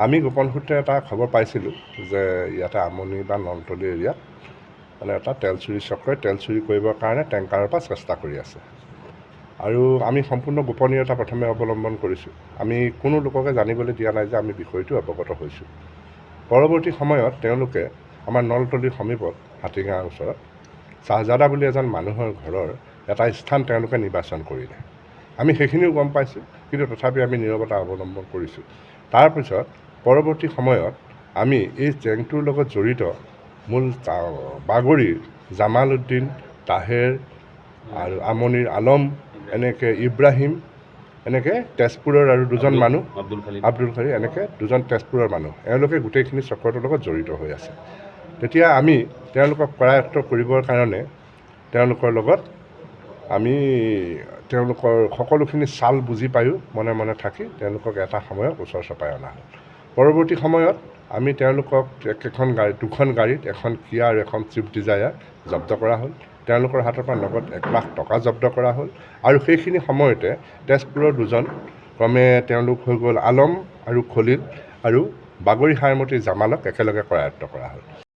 আমি গোপন সূত্ৰে এটা খবৰ পাইছিলোঁ যে ইয়াতে আমনি বা নলতলী এৰিয়াত মানে এটা তেল চুৰি চক্ৰই তেল চুৰি কৰিবৰ কাৰণে টেংকাৰৰ পৰা চেষ্টা কৰি আছে। আৰু আমি সম্পূৰ্ণ গোপনীয়তা প্ৰথমে অৱলম্বন কৰিছোঁ। আমি কোনো লোককে জানিবলৈ দিয়া নাই যে আমি বিষয়টো অৱগত হৈছোঁ। পৰৱৰ্তী সময়ত তেওঁলোকে আমাৰ নলতলীৰ সমীপত হাতীগাঁৱৰ ওচৰত শ্বাহজাদা বুলি এজন মানুহৰ ঘৰৰ এটা স্থান তেওঁলোকে নিৰ্বাচন কৰিলে। আমি সেইখিনিও গম পাইছোঁ, কিন্তু তথাপি আমি নীৰৱতা অৱলম্বন কৰিছোঁ। তাৰপিছত পৰৱৰ্তী সময়ত আমি এই জেংটোৰ লগত জড়িত মূল বাগৰিৰ জামাল উদ্দিন, তাহেৰ আৰু আমনিৰ আলম, এনেকৈ ইব্ৰাহিম, এনেকৈ তেজপুৰৰ আৰু দুজন মানুহ আব্দুল খালী, এনেকৈ দুজন তেজপুৰৰ মানুহ, এওঁলোকে গোটেইখিনি চক্ৰটোৰ লগত জড়িত হৈ আছে। তেতিয়া আমি তেওঁলোকক কৰায়ত্ব কৰিবৰ কাৰণে তেওঁলোকৰ লগত আমি তেওঁলোকৰ সকলোখিনি চাল বুজি পায়ো মনে মনে থাকি তেওঁলোকক এটা সময়ত ওচৰ চপাই অনা হ'ল। পৰৱৰ্তী সময়ত আমি তেওঁলোকক দুখন গাড়ীত এখন কিয়া আৰু এখন ছুইফ্ট ডিজায়াৰ জব্দ কৰা হ'ল। তেওঁলোকৰ হাতৰ পৰা নগদ 1 লাখ টকা জব্দ কৰা হ'ল। আৰু সেইখিনি সময়তে তেজপুৰৰ দুজন, ক্ৰমে তেওঁলোক হৈ গ'ল আলম আৰু খলিল, আৰু বাগৰি হাৰমতিৰ জামালক একেলগে কৰায়ত্ব কৰা হ'ল।